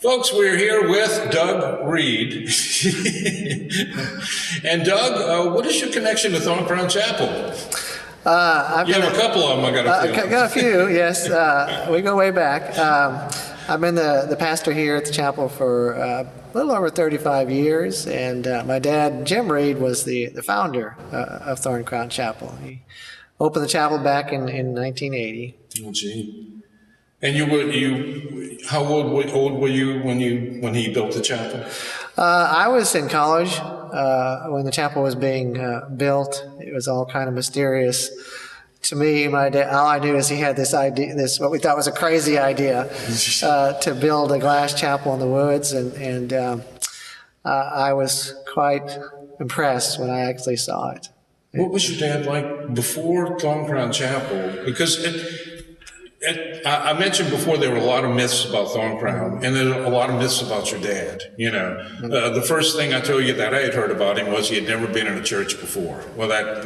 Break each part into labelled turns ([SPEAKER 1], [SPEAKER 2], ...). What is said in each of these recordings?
[SPEAKER 1] Folks, we're here with Doug Reed. And Doug, what is your connection to THORNCROWN Chapel? You have a couple of them, I got a few.
[SPEAKER 2] Got a few, yes. We go way back. I've been the pastor here at the chapel for a little over 35 years, and my dad, Jim Reed, was the founder of THORNCROWN Chapel. He opened the chapel back in 1980.
[SPEAKER 1] Oh, gee. And how old were you when he built the chapel?
[SPEAKER 2] I was in college when the chapel was being built. It was all kind of mysterious to me. My dad, all I knew is he had this idea, what we thought was a crazy idea, to build a glass chapel in the woods, and I was quite impressed when I actually saw it.
[SPEAKER 1] What was your dad like before THORNCROWN Chapel? Because I mentioned before there were a lot of myths about THORNCROWN, and there are a lot of myths about your dad. The first thing I told you that I had heard about him was he had never been in a church before. Well, that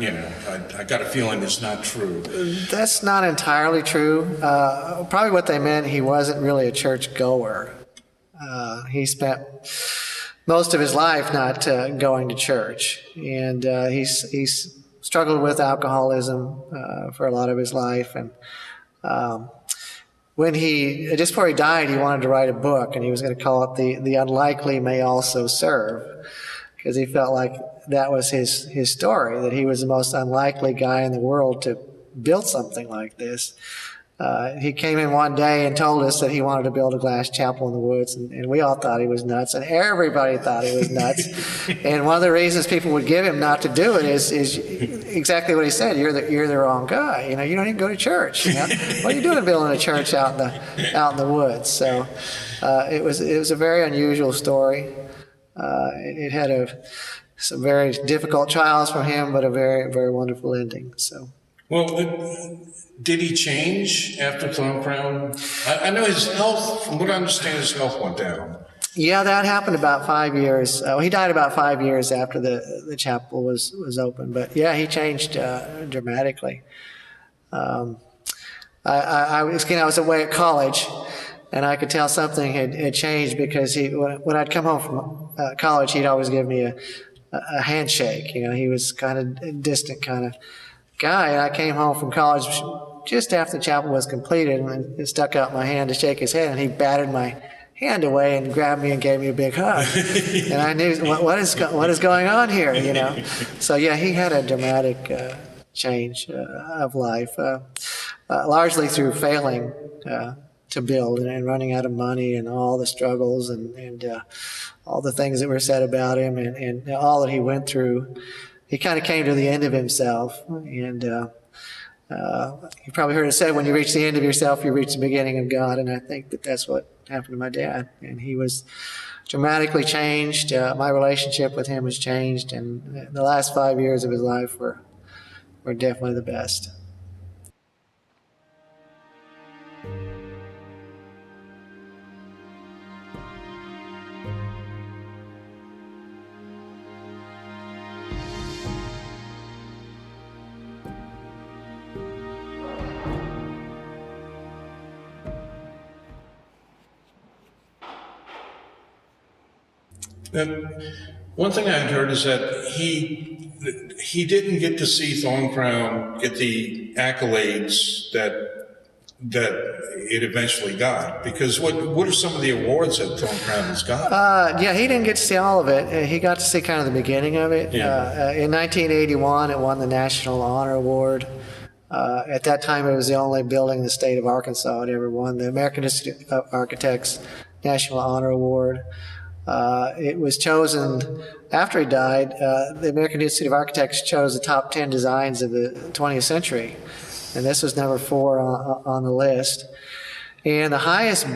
[SPEAKER 1] I got a feeling it's not true.
[SPEAKER 2] That's not entirely true. Probably what they meant, he wasn't really a church goer. He spent most of his life not going to church, and he's struggled with alcoholism for a lot of his life, and just before he died, he wanted to write a book, and he was going to call it The Unlikely May Also Serve, because he felt like that was his story, that he was the most unlikely guy in the world to build something like this. He came in one day and told us that he wanted to build a glass chapel in the woods, and we all thought he was nuts, and everybody thought he was nuts. And one of the reasons people would give him not to do it is exactly what he said: you're the wrong guy. You don't even go to church. What are you doing building a church out in the woods? So it was a very unusual story. It had some very difficult trials for him, but a very, very wonderful ending. So.
[SPEAKER 1] Well, did he change after THORNCROWN? I know his health, from what I understand, his health went down.
[SPEAKER 2] Yeah, that happened about 5 years. He died about 5 years after the chapel was open. But yeah, he changed dramatically. I was away at college, and I could tell something had changed, because when I'd come home from college, he'd always give me a handshake. He was kind of distant kind of guy, and I came home from college just after the chapel was completed, and it stuck out my hand to shake his hand, and he batted my hand away and grabbed me and gave me a big hug. And I knew what is going on here, So yeah, he had a dramatic change of life, largely through failing to build and running out of money, and all the struggles and all the things that were said about him, and all that he went through. He kind of came to the end of himself, and you probably heard it said, when you reach the end of yourself, you reach the beginning of God, and I think that's what happened to my dad, and he was dramatically changed. My relationship with him was changed, and the last 5 years of his life were definitely the best.
[SPEAKER 1] One thing I had heard is that he didn't get to see THORNCROWN get the accolades that it eventually got, because what are some of the awards that THORNCROWN has got?
[SPEAKER 2] Yeah, he didn't get to see all of it. He got to see kind of the beginning of it.
[SPEAKER 1] Yeah.
[SPEAKER 2] In 1981, it won the National Honor Award. At that time, it was the only building in the state of Arkansas that ever won the American Institute of Architects National Honor Award. It was chosen after he died. The American Institute of Architects chose the top 10 designs of the 20th century, and this was number 4 on the list. And the highest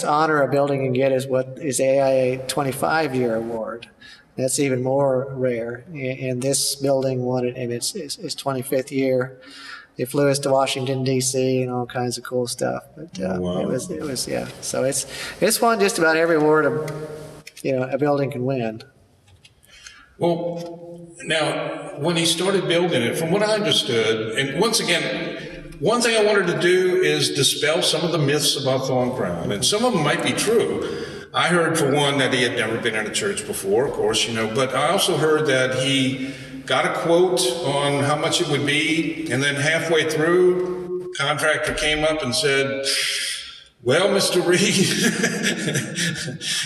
[SPEAKER 2] honor a building can get is the AIA 25-year award. That's even more rare, and this building won it in its 25th year. They flew us to Washington, D.C. and all kinds of cool stuff. But
[SPEAKER 1] wow.
[SPEAKER 2] it was yeah. So it's won just about every award a building can win.
[SPEAKER 1] Well, now when he started building it, from what I understood, and once again, one thing I wanted to do is dispel some of the myths about THORNCROWN, and some of them might be true. I heard, for one, that he had never been in a church before, of course, but I also heard that he got a quote on how much it would be, and then halfway through, contractor came up and said, well, Mr. Reed,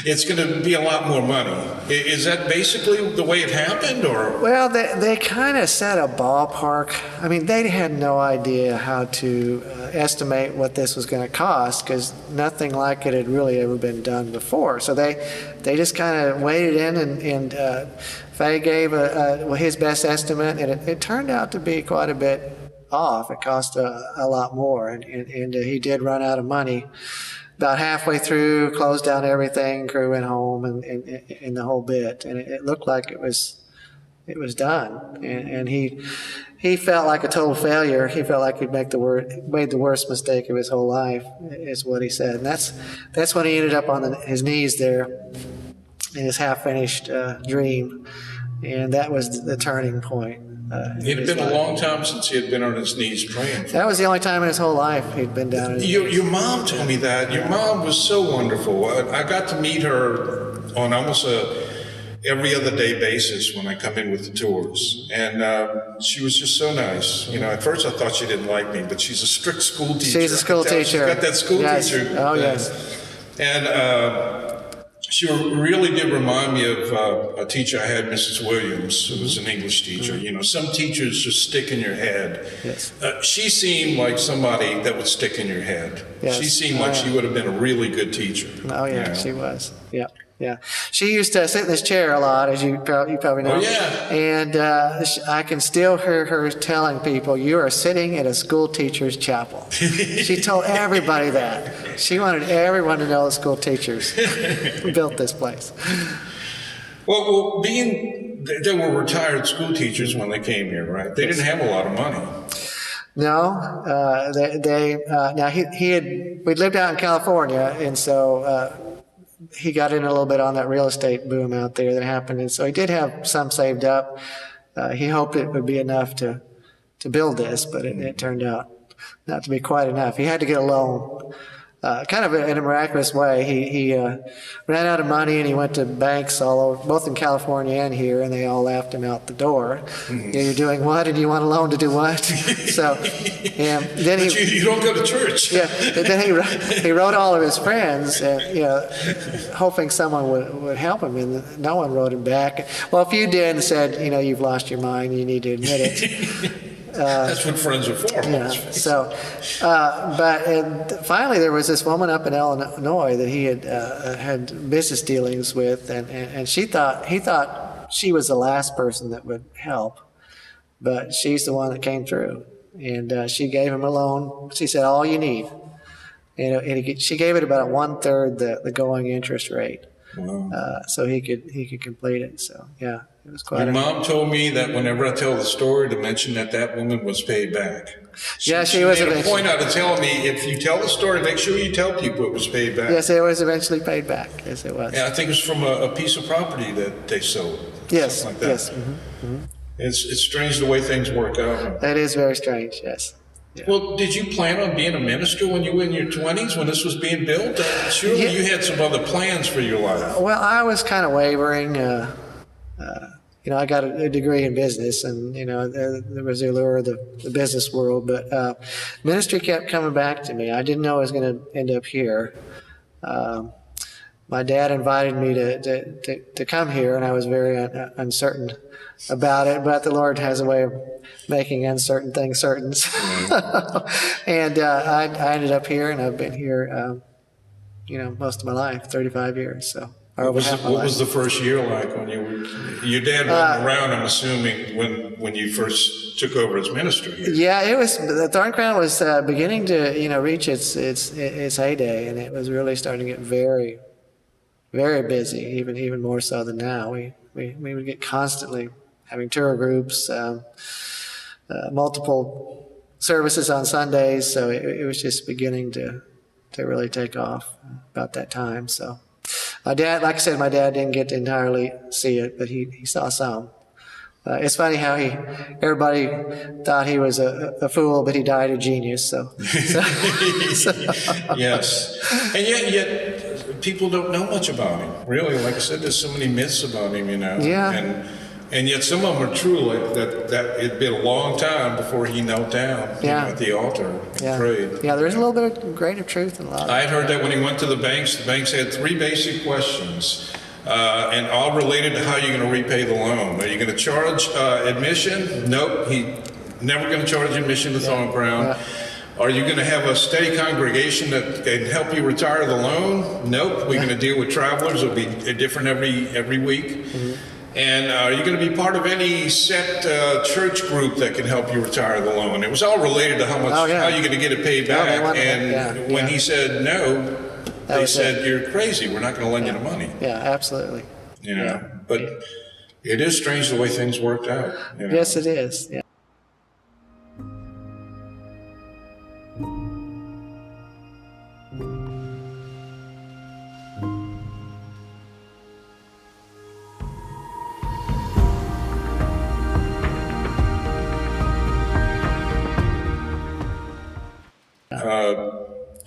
[SPEAKER 1] it's going to be a lot more money. Is that basically the way it happened, or?
[SPEAKER 2] Well, they kind of set a ballpark. I mean, they had no idea how to estimate what this was going to cost, because nothing like it had really ever been done before. So they just kind of waded in, and Faye gave his best estimate, and it turned out to be quite a bit off. It cost a lot more, and he did run out of money about halfway through, closed down everything, crew went home, and the whole bit, and it looked like it was done, and he felt like a total failure. He felt like he'd made the worst mistake of his whole life, is what he said, and that's when he ended up on his knees there in his half-finished dream, and that was the turning point.
[SPEAKER 1] It had been a long time since he had been on his knees praying.
[SPEAKER 2] That was the only time in his whole life he'd been down on his knees.
[SPEAKER 1] Your mom told me that. Your mom was so wonderful. I got to meet her on almost every other day basis when I come in with the tours. And she was just so nice. At first I thought she didn't like me, but she's a strict school teacher.
[SPEAKER 2] She's a school teacher.
[SPEAKER 1] She's got that school teacher.
[SPEAKER 2] Oh, yes.
[SPEAKER 1] And she really did remind me of a teacher I had, Mrs. Williams, who was an English teacher. Some teachers just stick in your head.
[SPEAKER 2] Yes.
[SPEAKER 1] She seemed like somebody that would stick in your head.
[SPEAKER 2] Yes.
[SPEAKER 1] She seemed like she would have been a really good teacher.
[SPEAKER 2] Oh, yeah, she was. Yeah. Yeah, she used to sit in this chair a lot, as you probably know.
[SPEAKER 1] Oh, yeah.
[SPEAKER 2] And I can still hear her telling people, "You are sitting at a school teacher's chapel." She told everybody that. She wanted everyone to know the school teachers who built this place.
[SPEAKER 1] Well, being they were retired school teachers when they came here, right? They didn't have a lot of money.
[SPEAKER 2] No, now we lived out in California, and so. He got in a little bit on that real estate boom out there that happened, and so he did have some saved up. He hoped it would be enough to build this, but it turned out not to be quite enough. He had to get a loan, kind of in a miraculous way. He ran out of money, and he went to banks all over, both in California and here, and they all laughed him out the door. Mm-hmm. You're doing what, and you want a loan to do what? So, and then
[SPEAKER 1] but you don't go to church.
[SPEAKER 2] Yeah, and then he wrote all of his friends, hoping someone would help him, and no one wrote him back. Well, a few did and said, you've lost your mind, you need to admit it.
[SPEAKER 1] That's what friends are for.
[SPEAKER 2] Yeah. So, but finally, there was this woman up in Illinois that he had business dealings with, and he thought she was the last person that would help, but she's the one that came through, and she gave him a loan. She said, "All you need," and she gave it about 1/3 the going interest rate. Wow. So he could complete it. So yeah, it was quite.
[SPEAKER 1] Your mom told me that whenever I tell the story, to mention that woman was paid back. She was made a point out of telling me, if you tell the story, make sure you tell people it was paid back.
[SPEAKER 2] Yes, it was eventually paid back. Yes, it was.
[SPEAKER 1] Yeah, I think it was from a piece of property that they sold.
[SPEAKER 2] Yes,
[SPEAKER 1] like that.
[SPEAKER 2] Yes. Mm-hmm. Mm-hmm.
[SPEAKER 1] It's strange the way things work out.
[SPEAKER 2] That is very strange. Yes. Yeah.
[SPEAKER 1] Well, did you plan on being a minister when you were in your 20s, when this was being built? Surely you had some other plans for your life.
[SPEAKER 2] Well, I was kind of wavering. I got a degree in business, and there was the allure of the business world. But ministry kept coming back to me. I didn't know I was going to end up here. My dad invited me to come here, and I was very uncertain about it. But the Lord has a way of making uncertain things certain. And I ended up here, and I've been here, most of my life, 35 years. So. What
[SPEAKER 1] was the first year like when your dad wasn't around, I'm assuming, when you first took over as minister here?
[SPEAKER 2] Yeah, the THORNCROWN was beginning to reach its heyday, and it was really starting to get very, very busy, even more so than now. We would get constantly having tour groups, multiple services on Sundays, so it was just beginning to really take off about that time. So. My dad, like I said, my dad didn't get to entirely see it, but he saw some. It's funny how everybody thought he was a fool, but he died a genius. So.
[SPEAKER 1] Yes, and yet people don't know much about him. Really, like I said, there's so many myths about him,
[SPEAKER 2] Yeah.
[SPEAKER 1] And yet some of them are true. Like that it'd been a long time before he knelt down, at the altar and prayed.
[SPEAKER 2] Yeah, there's a little bit of grain of truth in a lot of it.
[SPEAKER 1] I had heard that when he went to the banks had 3 basic questions. And all related to how you're going to repay the loan. Are you going to charge admission? Nope. He never going to charge admission to THORNCROWN.
[SPEAKER 2] Yeah.
[SPEAKER 1] Are you going to have a steady congregation that can help you retire the loan? Nope. We're going to deal with travelers. It'll be different every week. Mm-hmm. And are you going to be part of any set church group that can help you retire the loan? It was all related to how you're going to get it paid back. When he said no, they said, "You're crazy. We're not going to lend you the money."
[SPEAKER 2] Yeah, absolutely.
[SPEAKER 1] But it is strange the way things worked out.
[SPEAKER 2] Yes, it is. Yeah.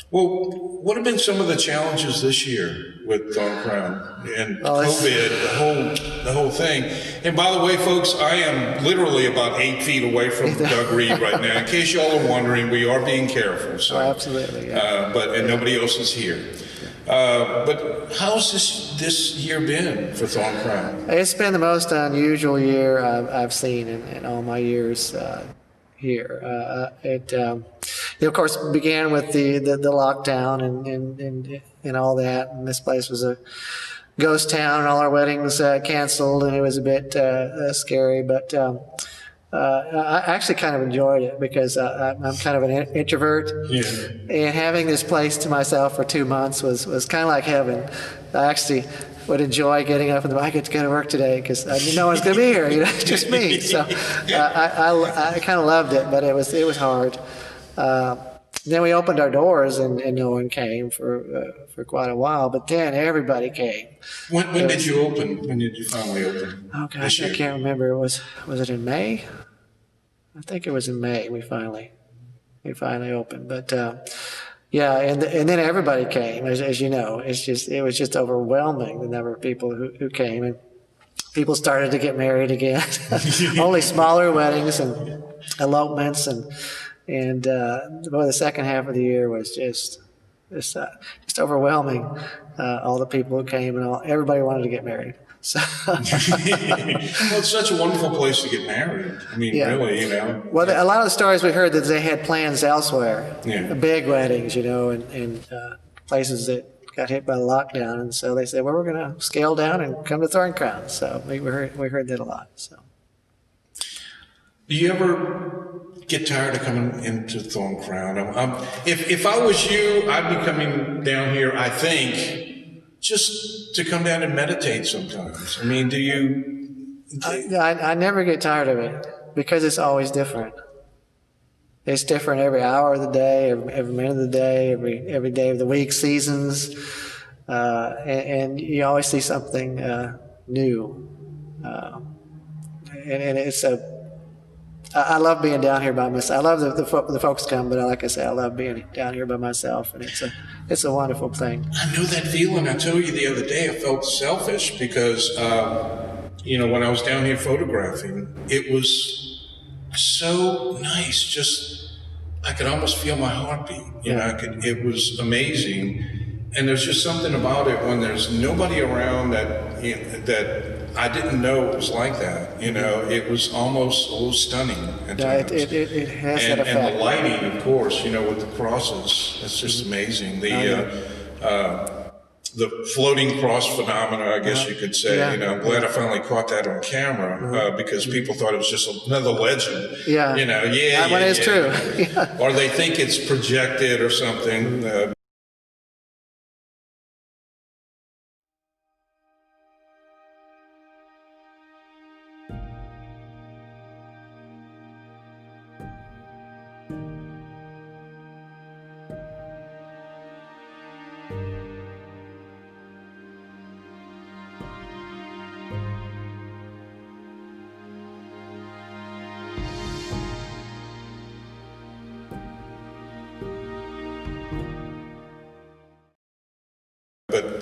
[SPEAKER 1] Well, what have been some of the challenges this year with THORNCROWN and COVID, the whole thing? And by the way, folks, I am literally about 8 feet away from Doug Reed right now. In case y'all are wondering, we are being careful. So,
[SPEAKER 2] absolutely. Yeah.
[SPEAKER 1] And nobody else is here. But how's this year been for THORNCROWN?
[SPEAKER 2] It's been the most unusual year I've seen in all my years here. It of course began with the lockdown and all that, and this place was a ghost town, and all our weddings canceled, and it was a bit scary, but I actually kind of enjoyed it because I'm kind of an introvert, and having this place to myself for 2 months was kind of like heaven. I actually would enjoy getting up and I get to go to work today because no one's going to be here, just me. So I kind of loved it, but it was hard. Then we opened our doors and no one came for quite a while, but then everybody came.
[SPEAKER 1] When did you open? When did you finally open?
[SPEAKER 2] Oh gosh, I can't remember. Was it in May? I think it was in May we finally opened. But and then everybody came, as you know. It was just overwhelming, the number of people who came, and people started to get married again. Only smaller weddings and elopements and the second half of the year was just overwhelming. All the people who came and everybody wanted to get married. So
[SPEAKER 1] well, it's such a wonderful place to get married. I mean, really,
[SPEAKER 2] Well, a lot of the stories we heard that they had plans elsewhere, big weddings, and places that got hit by the lockdown, and so they said, "Well, we're going to scale down and come to THORNCROWN." So we heard that a lot. So,
[SPEAKER 1] do you ever get tired of coming into THORNCROWN? If I was you, I'd be coming down here, I think, just to come down and meditate sometimes. I mean, do you?
[SPEAKER 2] I never get tired of it because it's always different. It's different every hour of the day, every minute of the day, every day of the week, seasons, and you always see something new. And it's I love being down here by myself. I love the folks come, but like I say, I love being down here by myself, and it's a wonderful thing.
[SPEAKER 1] I know that feeling. I told you the other day I felt selfish because, when I was down here photographing, it was so nice. Just, I could almost feel my heartbeat. It was amazing. And there's just something about it when there's nobody around that I didn't know it was like that. It was almost a little stunning at times.
[SPEAKER 2] It has that effect.
[SPEAKER 1] And the lighting, of course, with the crosses, it's just amazing. The floating cross phenomena, I guess you could say. I'm glad I finally caught that on camera because people thought it was just another legend.
[SPEAKER 2] When it's true.
[SPEAKER 1] Or they think it's projected or something.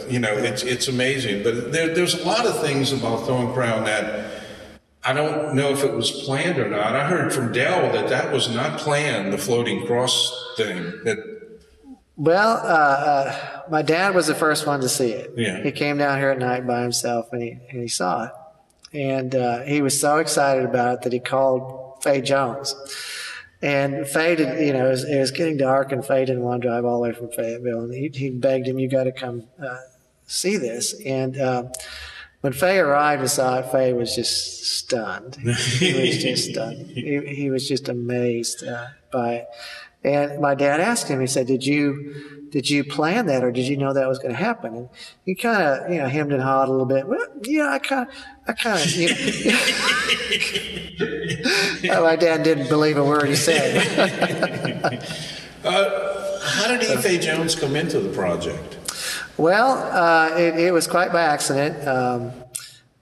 [SPEAKER 1] You know, it's amazing. But there's a lot of things about THORNCROWN that I don't know if it was planned or not. I heard from Dell that was not planned, the floating cross thing.
[SPEAKER 2] Well, my dad was the first one to see it.
[SPEAKER 1] Yeah.
[SPEAKER 2] He came down here at night by himself, and he saw it. And he was so excited about it that he called Faye Jones. And Faye did, you know, it was getting dark, and Faye didn't want to drive all the way from Fayetteville. And he begged him, "You got to come see this." And when Faye arrived and saw it, Faye was just stunned. He was just stunned. He was just amazed by it. And my dad asked him, he said, did you plan that, or did you know that was going to happen? And he kind of, you know, hemmed and hawed a little bit. Well, yeah, I kind of, you know. My dad didn't believe a word he said.
[SPEAKER 1] How did Faye Jones come into the project?
[SPEAKER 2] Well, it was quite by accident.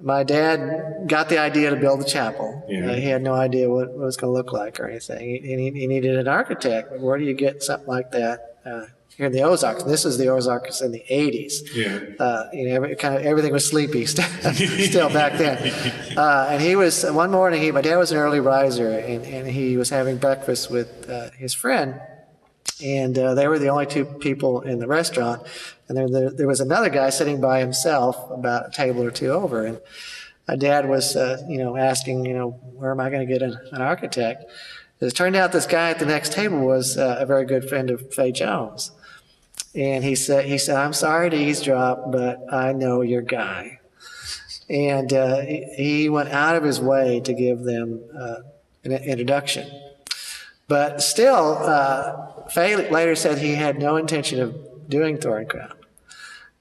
[SPEAKER 2] My dad got the idea to build the chapel.
[SPEAKER 1] Yeah.
[SPEAKER 2] He had no idea what it was going to look like or anything. He needed an architect. But where do you get something like that here in the Ozarks? And this was the Ozarks in the 80s.
[SPEAKER 1] Yeah.
[SPEAKER 2] You know, everything was sleepy still back then. And he was, one morning, my dad was an early riser, and he was having breakfast with his friend. And they were the only two people in the restaurant. And there was another guy sitting by himself about a table or two over. And my dad was, you know, asking, you know, where am I going to get an architect? It turned out this guy at the next table was a very good friend of Faye Jones. And he said, "I'm sorry to eavesdrop, but I know your guy." And he went out of his way to give them an introduction. But still, Faye later said he had no intention of doing THORNCROWN.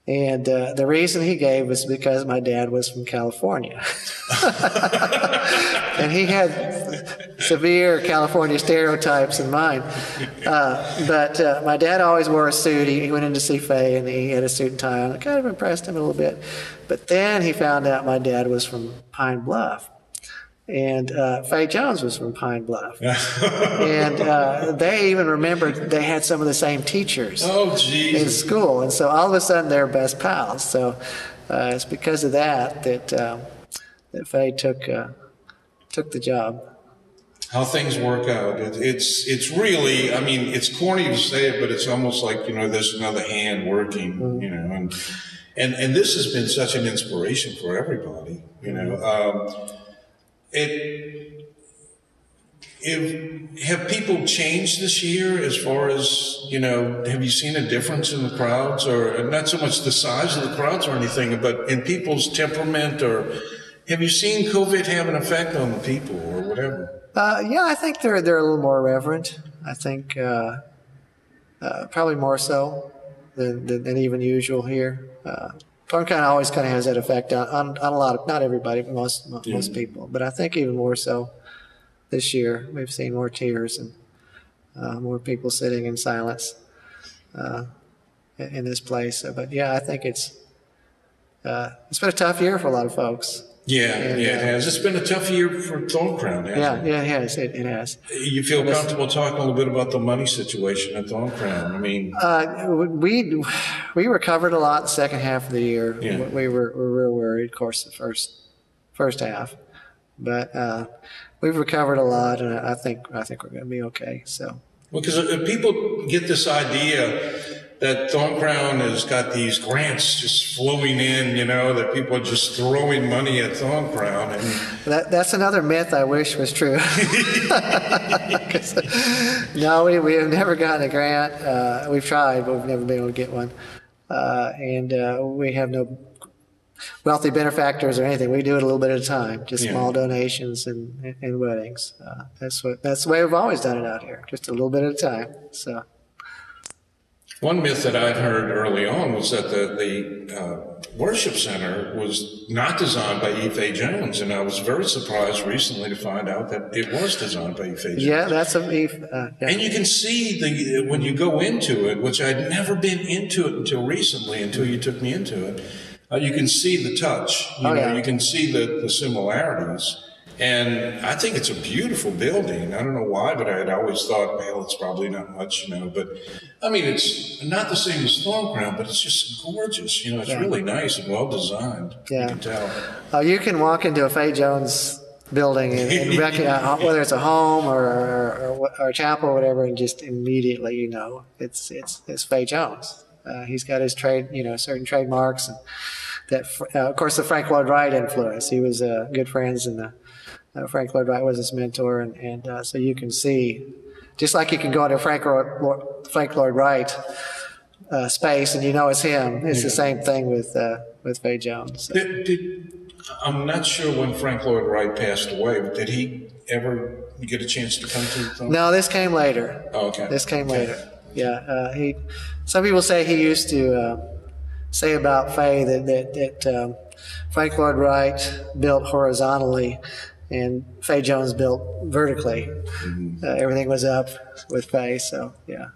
[SPEAKER 2] And the reason he gave was because my dad was from California. And he had severe California stereotypes in mind. But my dad always wore a suit. He went in to see Faye, and he had a suit and tie on. It kind of impressed him a little bit. But then he found out my dad was from Pine Bluff. And Faye Jones was from Pine Bluff. And they even remembered they had some of the same teachers in school. And so all of a sudden they're best pals. So it's because of that Faye took the job.
[SPEAKER 1] How things work out. It's really, I mean, it's corny to say it, but it's almost like, you know, there's another hand working, you know. And this has been such an inspiration for everybody, you know. Have people changed this year as far as, you know, have you seen a difference in the crowds, or not so much the size of the crowds or anything, but in people's temperament, or have you seen COVID have an effect on the people or whatever? Yeah,
[SPEAKER 2] I think they're a little more reverent. I think probably more so than even usual here. THORNCROWN always kind of has that effect on a lot of, not everybody, but most people. But I think even more so this year, we've seen more tears and more people sitting in silence in this place. But yeah, I think it's been a tough year for a lot of folks.
[SPEAKER 1] Yeah, it has. It's been a tough year for THORNCROWN, hasn't it?
[SPEAKER 2] Yeah, it has. It has.
[SPEAKER 1] You feel comfortable talking a little bit about the money situation at THORNCROWN? I mean,
[SPEAKER 2] we recovered a lot the second half of the year.
[SPEAKER 1] Yeah.
[SPEAKER 2] We were real worried, of course, the first half, but we've recovered a lot, and I think we're going to be okay. So,
[SPEAKER 1] well, because people get this idea that THORNCROWN has got these grants just flowing in, you know, that people are just throwing money at THORNCROWN. And
[SPEAKER 2] that's another myth I wish was true. No, we have never gotten a grant. We've tried, but we've never been able to get one. And we have no wealthy benefactors or anything. We do it a little bit at a time, just small donations and weddings. That's the way we've always done it out here, just a little bit at a time. So.
[SPEAKER 1] One myth that I'd heard early on was that the worship center was not designed by Faye Jones, and I was very surprised recently to find out that it was designed by Faye Jones.
[SPEAKER 2] Yeah, that's
[SPEAKER 1] And you can see when you go into it, which I'd never been into it until recently, until you took me into it. You can see the touch. You know, you can see the similarities. And I think it's a beautiful building. I don't know why, but I had always thought, well, it's probably not much, you know. But I mean, it's not the same as THORNCROWN, but it's just gorgeous. You know, it's really nice and well designed.
[SPEAKER 2] Yeah.
[SPEAKER 1] You can tell.
[SPEAKER 2] You can walk into a Faye Jones building and recognize whether it's a home or a chapel or whatever, and just immediately you know it's Faye Jones. He's got his certain trademarks, and that of course the Frank Lloyd Wright influence. He was good friends, and Frank Lloyd Wright was his mentor, and so you can see, just like you can go into Frank Lloyd Wright space and you know it's him. It's the same thing with Faye Jones. So.
[SPEAKER 1] I'm not sure when Frank Lloyd Wright passed away, but did he ever get a chance to come to the
[SPEAKER 2] No, this came later.
[SPEAKER 1] Oh, okay.
[SPEAKER 2] This came later. Yeah. Some people say he used to say about Faye that Frank Lloyd Wright built horizontally and Faye Jones built vertically. Mm-hmm. Everything was up with Faye, so yeah.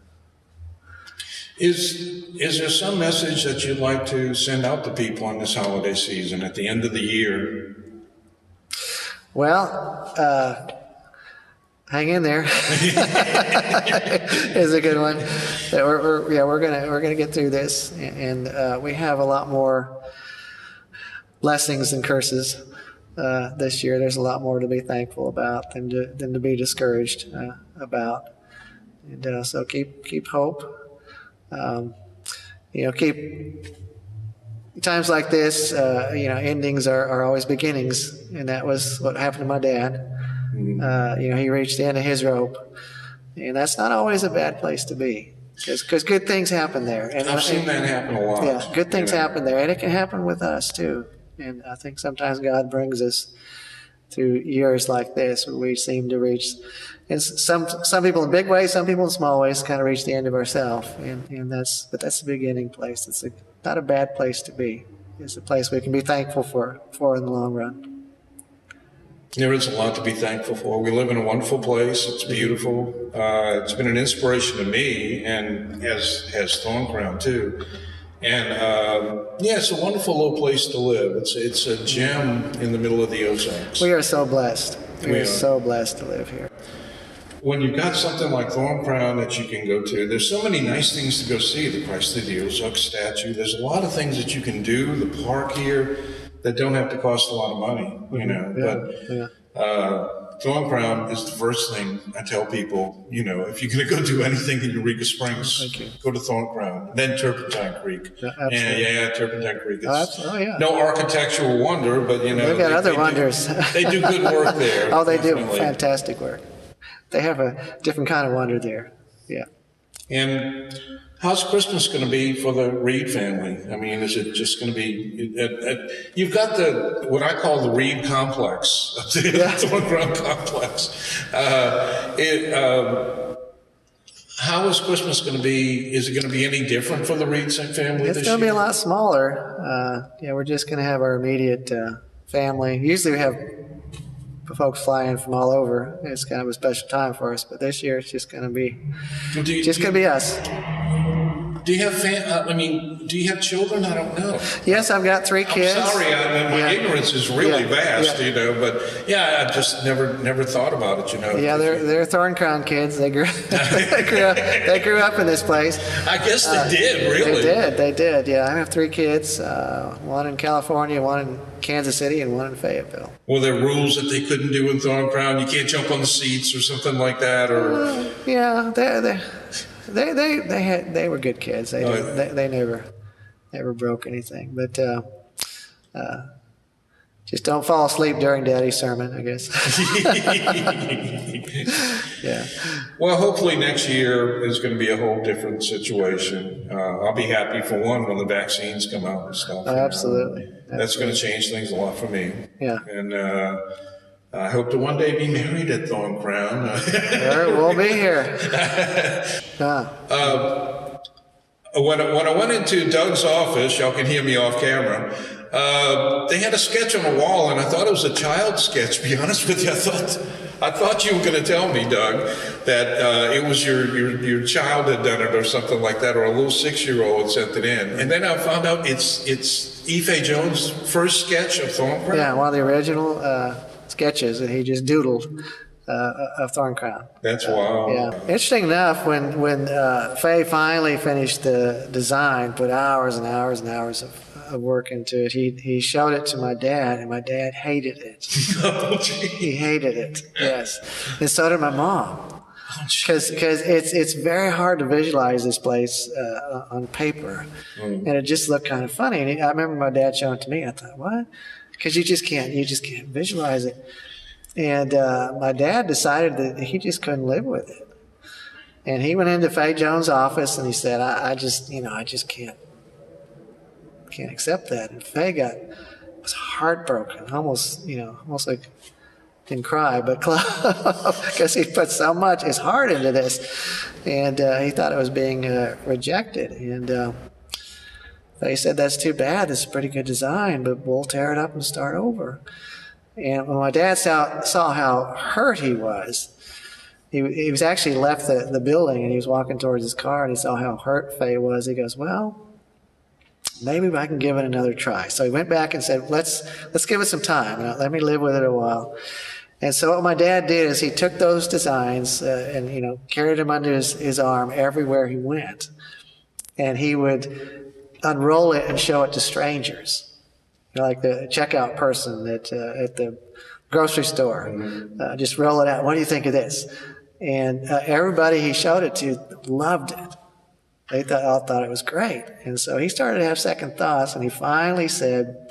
[SPEAKER 1] Is there some message that you'd like to send out to people in this holiday season at the end of the year?
[SPEAKER 2] Well, hang in there is a good one. We're gonna get through this, and we have a lot more blessings than curses this year. There's a lot more to be thankful about than to be discouraged about, and so keep hope. Keep times like this. Endings are always beginnings, and that was what happened to my dad. Mm-hmm. He reached the end of his rope, and that's not always a bad place to be, because good things happen there. And
[SPEAKER 1] I've seen that happen a lot.
[SPEAKER 2] Yeah, good things happen there, and it can happen with us too. And I think sometimes God brings us through years like this where we seem to reach. And some people in big ways, some people in small ways, kind of reach the end of ourselves, and that's the beginning place. It's not a bad place to be. It's a place we can be thankful for in the long run.
[SPEAKER 1] There is a lot to be thankful for. We live in a wonderful place. It's beautiful. It's been an inspiration to me, and has THORNCROWN too. And it's a wonderful little place to live. It's a gem in the middle of the Ozarks.
[SPEAKER 2] We are so blessed. We are so blessed to live here.
[SPEAKER 1] When you've got something like THORNCROWN that you can go to, there's so many nice things to go see. The Christ of the Ozarks statue. There's a lot of things that you can do. The park here that don't have to cost a lot of money, But THORNCROWN is the first thing I tell people. If you're going to go do anything in Eureka Springs, go to THORNCROWN, then Turpentine Creek. Yeah, Turpentine Creek. No architectural wonder, but
[SPEAKER 2] they've got other wonders.
[SPEAKER 1] They do good work there.
[SPEAKER 2] Oh, they do fantastic work. They have a different kind of wonder there. Yeah.
[SPEAKER 1] And how's Christmas going to be for the Reed family? I mean, is it just going to be? You've got what I call the Reed complex, the THORNCROWN complex. How is Christmas going to be? Is it going to be any different for the Reed family this year?
[SPEAKER 2] It's going to be a lot smaller. We're just going to have our immediate family. Usually we have folks fly in from all over. It's kind of a special time for us, but this year it's just going to be us.
[SPEAKER 1] Do you have do you have children? I don't know.
[SPEAKER 2] Yes, I've got 3 kids.
[SPEAKER 1] I'm sorry, my ignorance is really vast, but I just never thought about it,
[SPEAKER 2] Yeah, they're THORNCROWN kids. They grew up in this place.
[SPEAKER 1] I guess they did, really.
[SPEAKER 2] They did. Yeah, I have 3 kids. One in California, one in Kansas City, and one in Fayetteville.
[SPEAKER 1] Were there rules that they couldn't do in THORNCROWN? You can't jump on the seats or something like that, or? They were good kids. They never broke anything. But just don't fall asleep during Daddy's sermon, I guess. Yeah. Well, hopefully next year is going to be a whole different situation. I'll be happy for one when the vaccines come out and stuff.
[SPEAKER 2] Absolutely.
[SPEAKER 1] That's going to change things a lot for me.
[SPEAKER 2] Yeah.
[SPEAKER 1] And I hope to one day be married at THORNCROWN.
[SPEAKER 2] We'll be here.
[SPEAKER 1] When I went into Doug's office, y'all can hear me off camera, they had a sketch on the wall, and I thought it was a child sketch, to be honest with you. I thought you were going to tell me, Doug, that it was your child had done it or something like that, or a little 6-year-old had sent it in. And then I found out it's Faye Jones' first sketch of THORNCROWN.
[SPEAKER 2] Yeah, one of the original sketches that he just doodled of Thorncrown.
[SPEAKER 1] That's wild.
[SPEAKER 2] Yeah. Interesting enough, when Fay finally finished the design, put hours and hours and hours of work into it, he showed it to my dad, and my dad hated it.
[SPEAKER 1] Oh, gee.
[SPEAKER 2] He hated it, yes. And so did my mom. Because it's very hard to visualize this place on paper. And it just looked kind of funny. And I remember my dad showing it to me. I thought, what? Because you just can't visualize it. And my dad decided that he just couldn't live with it. And he went into Fay Jones' office and he said, I just can't accept that. And Fay was heartbroken, almost like, didn't cry, but because he put so much his heart into this, and he thought it was being rejected. And Fay said, "That's too bad. This is a pretty good design, but we'll tear it up and start over." And when my dad saw how hurt he was was actually left the building, and he was walking towards his car, and he saw how hurt Fay was. He goes, "Well, maybe I can give it another try." So he went back and said, let's give it some time. Let me live with it a while. And so what my dad did is he took those designs and carried them under his arm everywhere he went. And he would unroll it and show it to strangers, like the checkout person at the grocery store. Just roll it out. What do you think of this? And everybody he showed it to loved it. They all thought it was great. And so he started to have second thoughts, and he finally said,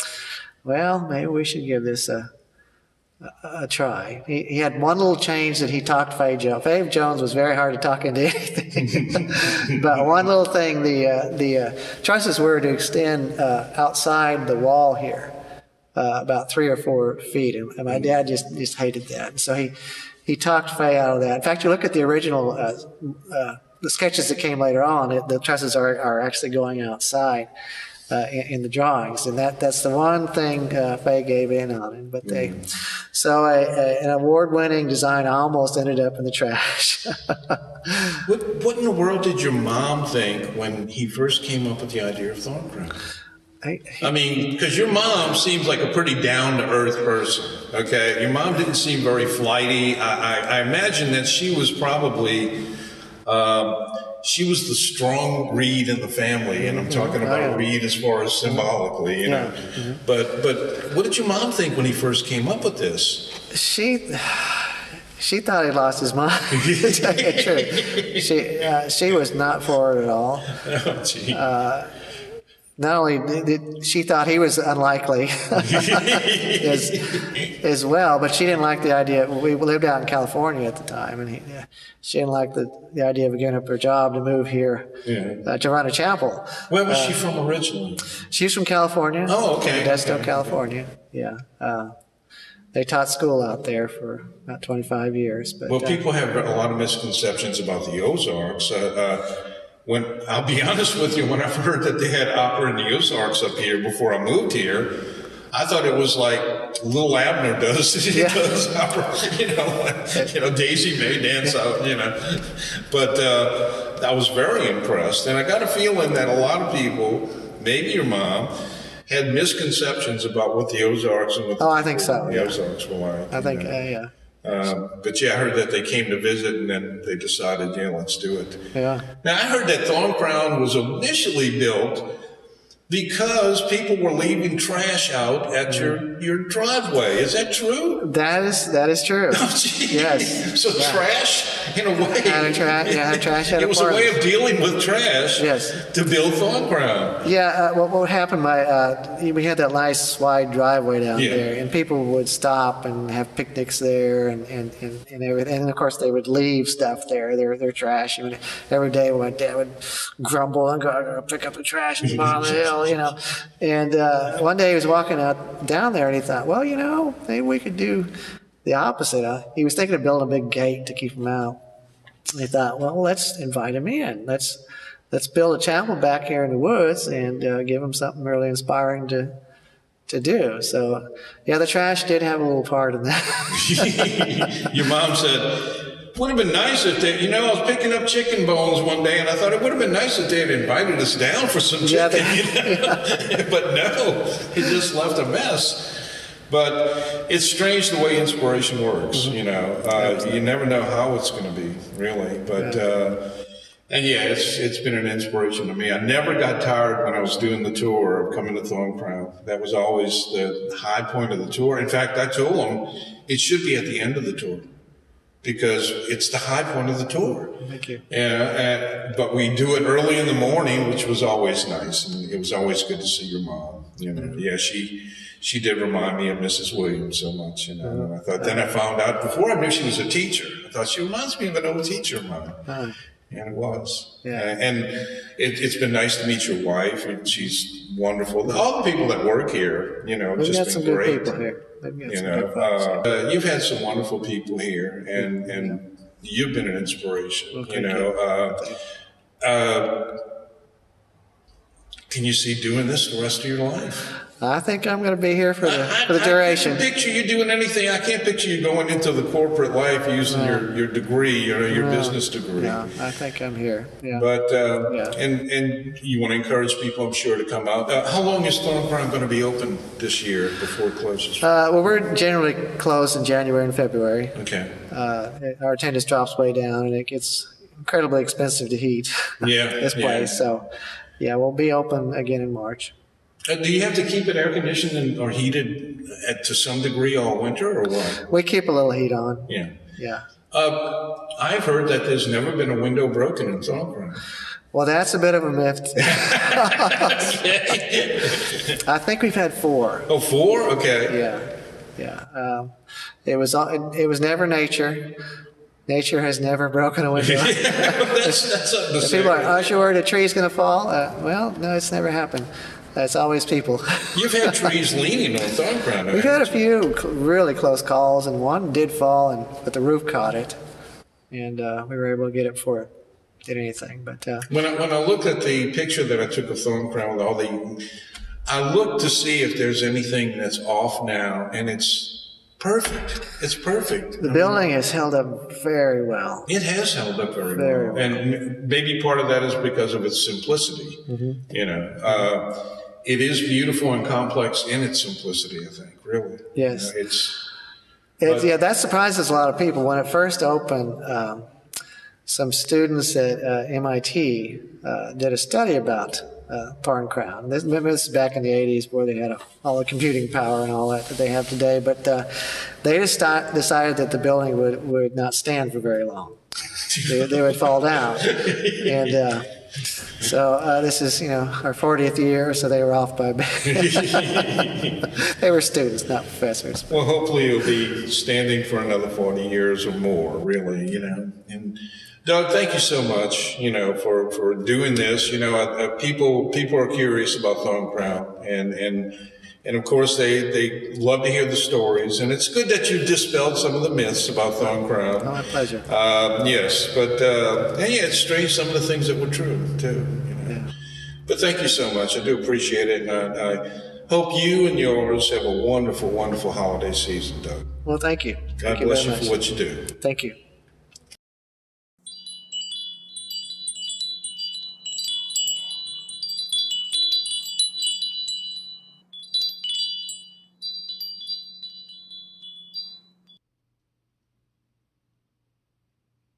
[SPEAKER 2] well, maybe we should give this a try. He had one little change that he talked Fay Jones. Fay Jones was very hard to talk into anything. But one little thing, the choices were to extend outside the wall here, about 3 or 4 feet. And my dad just hated that. And so he talked Fay out of that. In fact, you look at the original the sketches that came later on, the trusses are actually going outside in the drawings, and that's the one thing Fay gave in on it. But so an award-winning design almost ended up in the trash.
[SPEAKER 1] What in the world did your mom think when he first came up with the idea of Thorncrown? I mean, because your mom seems like a pretty down-to-earth person, okay? Your mom didn't seem very flighty. I imagine that she was probably... she was the strong Reed in the family, and I'm talking about Reed as far as symbolically, you know. But what did your mom think when he first came up with this?
[SPEAKER 2] She thought he lost his mind, to tell you the truth. She was not for it at all.
[SPEAKER 1] Oh, gee.
[SPEAKER 2] Not only did she thought he was unlikely as well, but she didn't like the idea. We lived out in California at the time, and she didn't like the idea of giving up her job to move here to run a chapel.
[SPEAKER 1] Where was she from originally?
[SPEAKER 2] She's from California.
[SPEAKER 1] Oh, okay.
[SPEAKER 2] Modesto, California. Yeah. They taught school out there for about 25 years. But,
[SPEAKER 1] well, people have a lot of misconceptions about the Ozarks. I'll be honest with you, when I heard that they had opera in the Ozarks up here before I moved here, I thought it was like Lil Abner does. He does opera, Daisy May dance out, But I was very impressed, and I got a feeling that a lot of people, maybe your mom, had misconceptions about what the Ozarks and what
[SPEAKER 2] I think so.
[SPEAKER 1] The Ozarks were like.
[SPEAKER 2] I think, yeah.
[SPEAKER 1] But I heard that they came to visit, and then they decided, let's do it.
[SPEAKER 2] Yeah.
[SPEAKER 1] Now, I heard that Thorncrown was initially built because people were leaving trash out at your driveway. Is that true?
[SPEAKER 2] That is true.
[SPEAKER 1] Oh, gee.
[SPEAKER 2] Yes.
[SPEAKER 1] So trash, in a way.
[SPEAKER 2] Trash.
[SPEAKER 1] It was a way of dealing with trash.
[SPEAKER 2] Yes.
[SPEAKER 1] To build Thorncrown.
[SPEAKER 2] Yeah. What happened? We had that nice wide driveway down there, and people would stop and have picnics there, and everything. And of course, they would leave stuff there. Their trash. Every day, my dad would grumble and go pick up the trash and bottom of the hill. And one day he was walking down there, and he thought, well, maybe we could do the opposite. He was thinking of building a big gate to keep him out. And he thought, well, let's invite him in. Let's build a chapel back here in the woods and give him something really inspiring to do. So, the trash did have a little part in that.
[SPEAKER 1] Your mom said, would have been nice if they, I was picking up chicken bones one day, and I thought it would have been nice if they had invited us down for some chicken, But no, it just left a mess. But it's strange the way inspiration works, you know. You never know how it's going to be, really. But and yeah, it's been an inspiration to me. I never got tired when I was doing the tour of coming to THORNCROWN. That was always the high point of the tour. In fact, I told them it should be at the end of the tour, because it's the high point of the tour.
[SPEAKER 2] Thank you.
[SPEAKER 1] But we do it early in the morning, which was always nice, and it was always good to see your mom. You know, yeah, she did remind me of Mrs. Williams so much. You know, and I thought. Then I found out before I knew she was a teacher. I thought she reminds me of an old teacher of mine, and it was.
[SPEAKER 2] Yeah.
[SPEAKER 1] And it's been nice to meet your wife. And she's wonderful. All the people that work here, you know,
[SPEAKER 2] We've
[SPEAKER 1] just
[SPEAKER 2] got
[SPEAKER 1] been
[SPEAKER 2] some
[SPEAKER 1] great.
[SPEAKER 2] good people here.
[SPEAKER 1] You know, you've had some wonderful people here, and you've been an inspiration.
[SPEAKER 2] Well,
[SPEAKER 1] you know, can you see doing this the rest of your life?
[SPEAKER 2] I think I'm going to be here for the duration.
[SPEAKER 1] I can't picture you doing anything. I can't picture you going into the corporate life using your degree, your business degree.
[SPEAKER 2] No, I think I'm here. Yeah.
[SPEAKER 1] But and you want to encourage people, I'm sure, to come out. How long is THORNCROWN going to be open this year before it closes?
[SPEAKER 2] Well, we're generally closed in January and February.
[SPEAKER 1] Okay.
[SPEAKER 2] Our attendance drops way down, and it gets incredibly expensive to heat this place. So, yeah, we'll be open again in March.
[SPEAKER 1] Do you have to keep it air conditioned or heated to some degree all winter, or what?
[SPEAKER 2] We keep a little heat on.
[SPEAKER 1] Yeah.
[SPEAKER 2] Yeah.
[SPEAKER 1] I've heard that there's never been a window broken in THORNCROWN.
[SPEAKER 2] Well, that's a bit of a myth. I think we've had 4.
[SPEAKER 1] Oh, 4? Okay.
[SPEAKER 2] Yeah. It was never nature. Nature has never broken a window.
[SPEAKER 1] That's something to say.
[SPEAKER 2] People are, aren't you worried a tree's going to fall? Well, no, it's never happened. It's always people.
[SPEAKER 1] You've had trees leaning on THORNCROWN.
[SPEAKER 2] We've had a few really close calls, and one did fall, but the roof caught it, and we were able to get it before it did anything. But
[SPEAKER 1] when I looked at the picture that I took of THORNCROWN with all I looked to see if there's anything that's off now, and it's perfect. It's perfect.
[SPEAKER 2] The building has held up very well.
[SPEAKER 1] It has held up very well. And maybe part of that is because of its simplicity. You know, it is beautiful and complex in its simplicity, I think, really.
[SPEAKER 2] Yes.
[SPEAKER 1] You know,
[SPEAKER 2] yeah, that surprises a lot of people. When it first opened, some students at MIT did a study about THORNCROWN. This is back in the 80s, where they had all the computing power and all that they have today. But they just decided that the building would not stand for very long. They would fall down. And so this is, you know, our 40th year, so they were off by a bit. They were students, not professors.
[SPEAKER 1] Well, hopefully you'll be standing for another 40 years or more, really, you know. And Doug, thank you so much, you know, for doing this. You know, people are curious about THORNCROWN, and of course they love to hear the stories. And it's good that you dispelled some of the myths about THORNCROWN.
[SPEAKER 2] Oh, my pleasure.
[SPEAKER 1] Yes, but and yeah, it's strange some of the things that were true too. You know? Yeah. But thank you so much. I do appreciate it, and I hope you and yours have a wonderful, wonderful holiday season, Doug.
[SPEAKER 2] Well, thank you.
[SPEAKER 1] God bless you for what you do.
[SPEAKER 2] Thank you.